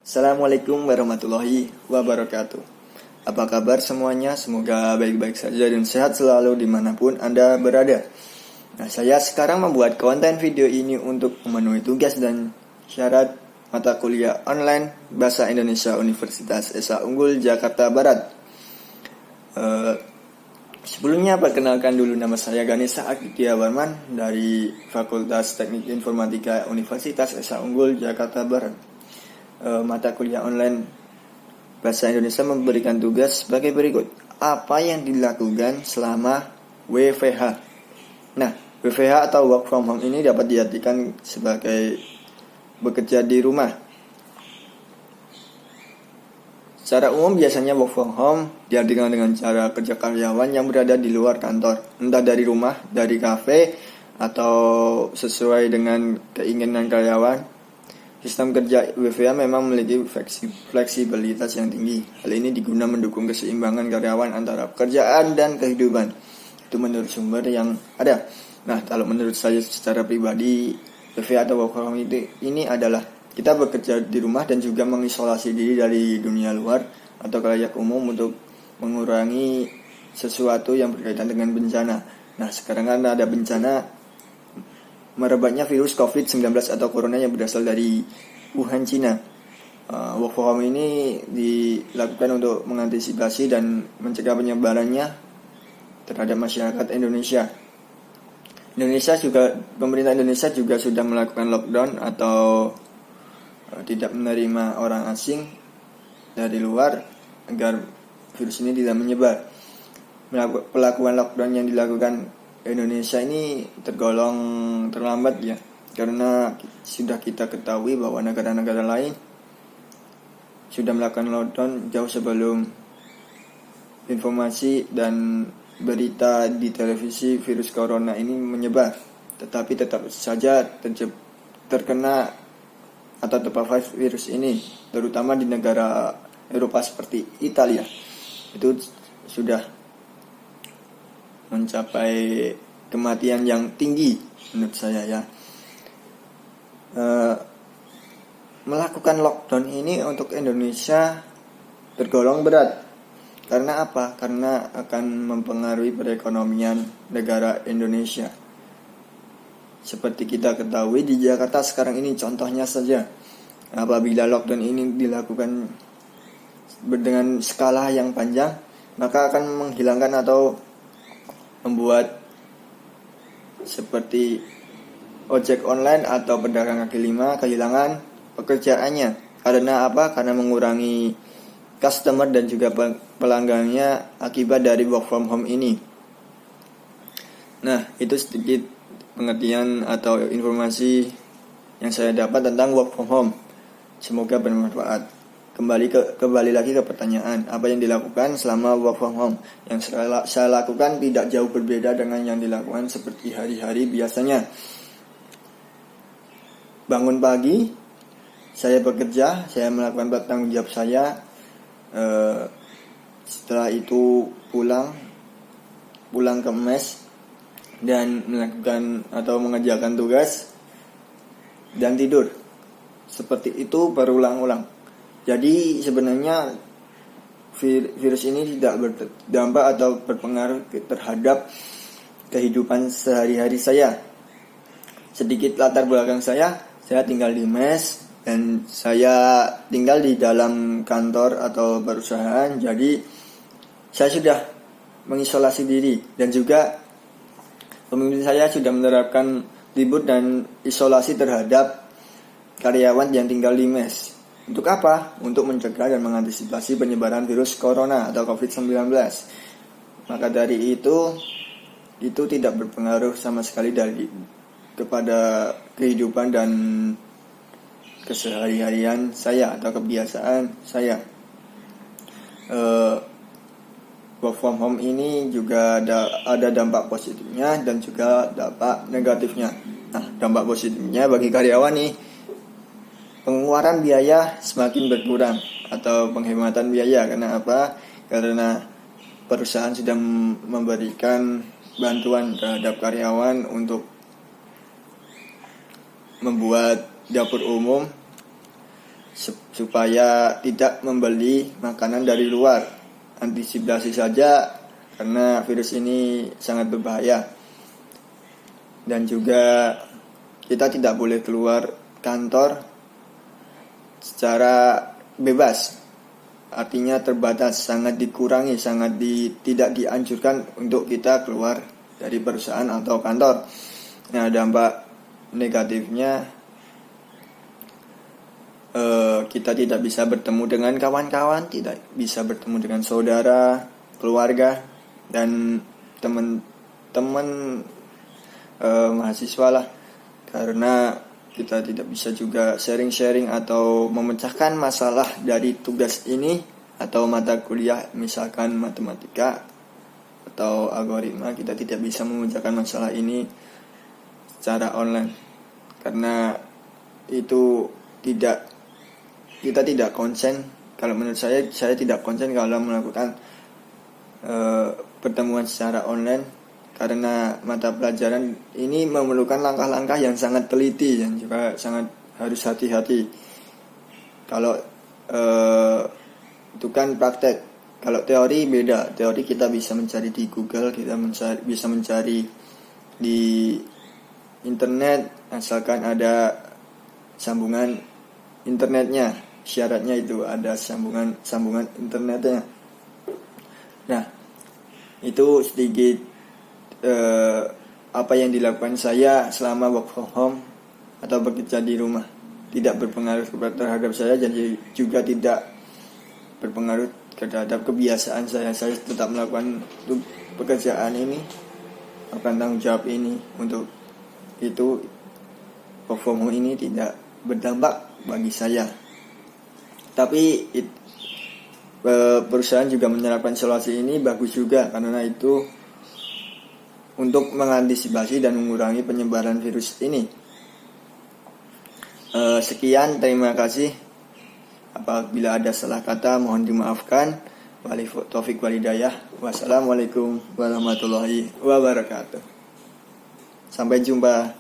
Assalamualaikum warahmatullahi wabarakatuh. Apa kabar semuanya? Semoga baik-baik saja dan sehat selalu dimanapun Anda berada. Nah, saya sekarang membuat konten video ini untuk memenuhi tugas dan syarat mata kuliah online Bahasa Indonesia Universitas Esa Unggul Jakarta Barat. Sebelumnya perkenalkan dulu, nama saya Ganesha Aditya Warman dari Fakultas Teknik Informatika Universitas Esa Unggul Jakarta Barat. Mata kuliah online Bahasa Indonesia memberikan tugas sebagai berikut. Apa yang dilakukan selama WFH? Nah, WFH atau work from home ini dapat diartikan sebagai bekerja di rumah. Secara umum biasanya work from home diartikan dengan cara kerja karyawan yang berada di luar kantor, entah dari rumah, dari kafe, atau sesuai dengan keinginan karyawan. Sistem kerja WFH memang memiliki fleksibilitas yang tinggi. Hal ini digunakan mendukung keseimbangan karyawan antara pekerjaan dan kehidupan. Itu menurut sumber yang ada. Nah, kalau menurut saya secara pribadi, WFH atau work from home ini adalah kita bekerja di rumah dan juga mengisolasi diri dari dunia luar atau khalayak umum untuk mengurangi sesuatu yang berkaitan dengan bencana. Nah, sekarang kan ada bencana merebaknya virus COVID-19 atau corona yang berasal dari Wuhan, Cina. Work from home ini dilakukan untuk mengantisipasi dan mencegah penyebarannya terhadap masyarakat Indonesia. Pemerintah Indonesia juga sudah melakukan lockdown atau tidak menerima orang asing dari luar agar virus ini tidak menyebar. Pelakuan lockdown yang dilakukan Indonesia ini tergolong terlambat ya, karena sudah kita ketahui bahwa negara-negara lain sudah melakukan lockdown jauh sebelum informasi dan berita di televisi virus corona ini menyebar. Tetapi tetap saja terkena atau terpapar virus ini, terutama di negara Eropa seperti Italia. Itu sudah mencapai kematian yang tinggi menurut saya ya. Melakukan lockdown ini untuk Indonesia tergolong berat. Karena apa? Karena akan mempengaruhi perekonomian negara Indonesia. Seperti kita ketahui di Jakarta sekarang ini contohnya saja, apabila lockdown ini dilakukan dengan skala yang panjang, maka akan menghilangkan atau membuat seperti ojek online atau pedagang kaki lima kehilangan pekerjaannya. Karena apa? Karena mengurangi customer dan juga pelanggannya akibat dari work from home ini. Nah, itu sedikit pengertian atau informasi yang saya dapat tentang work from home. Semoga bermanfaat. Kembali lagi ke pertanyaan, apa yang dilakukan selama work from home? Yang saya lakukan tidak jauh berbeda dengan yang dilakukan seperti hari-hari biasanya. Bangun pagi, saya bekerja, saya melakukan tanggung jawab saya. Setelah itu pulang ke mes dan melakukan atau mengerjakan tugas dan tidur. Seperti itu berulang-ulang. Jadi sebenarnya virus ini tidak berdampak atau berpengaruh terhadap kehidupan sehari-hari saya. Sedikit latar belakang saya tinggal di mes dan saya tinggal di dalam kantor atau perusahaan. Jadi saya sudah mengisolasi diri dan juga pemimpin saya sudah menerapkan libur dan isolasi terhadap karyawan yang tinggal di mes. Untuk apa? Untuk mencegah dan mengantisipasi penyebaran virus corona atau COVID-19. Maka dari itu tidak berpengaruh sama sekali kepada kehidupan dan keseharian saya atau kebiasaan saya. Work from home ini juga ada dampak positifnya dan juga dampak negatifnya. Nah, dampak positifnya bagi karyawan nih, pengeluaran biaya semakin berkurang atau penghematan biaya. Karena apa? Karena perusahaan sudah memberikan bantuan terhadap karyawan untuk membuat dapur umum supaya tidak membeli makanan dari luar. Antisipasi saja karena virus ini sangat berbahaya. Dan juga kita tidak boleh keluar kantor secara bebas. Artinya terbatas, sangat dikurangi, tidak dianjurkan untuk kita keluar dari perusahaan atau kantor. Nah, dampak negatifnya kita tidak bisa bertemu dengan kawan-kawan, tidak bisa bertemu dengan saudara, keluarga, dan teman-teman mahasiswa lah. Karena kita tidak bisa juga sharing-sharing atau memecahkan masalah dari tugas ini atau mata kuliah, misalkan matematika atau algoritma. Kita tidak bisa memecahkan masalah ini secara online karena itu kita tidak konsen. Kalau menurut saya tidak konsen kalau melakukan pertemuan secara online, karena mata pelajaran ini memerlukan langkah-langkah yang sangat teliti dan juga sangat harus hati-hati. Kalau itu kan praktek. Kalau teori beda. Teori kita bisa mencari di Google, kita bisa mencari di internet asalkan ada sambungan internetnya. Syaratnya itu ada sambungan internetnya. Nah, itu sedikit apa yang dilakukan saya selama work from home atau bekerja di rumah. Tidak berpengaruh terhadap saya, jadi juga tidak berpengaruh terhadap kebiasaan saya. Saya tetap melakukan pekerjaan ini, melakukan tanggung jawab ini. Untuk itu work from home ini tidak berdampak bagi saya. Tapi perusahaan juga menerapkan solusi ini bagus juga, karena itu untuk mengantisipasi dan mengurangi penyebaran virus ini. Sekian, terima kasih. Apabila ada salah kata mohon dimaafkan. Walillahi taufiq wal hidayah. Wassalamualaikum warahmatullahi wabarakatuh. Sampai jumpa.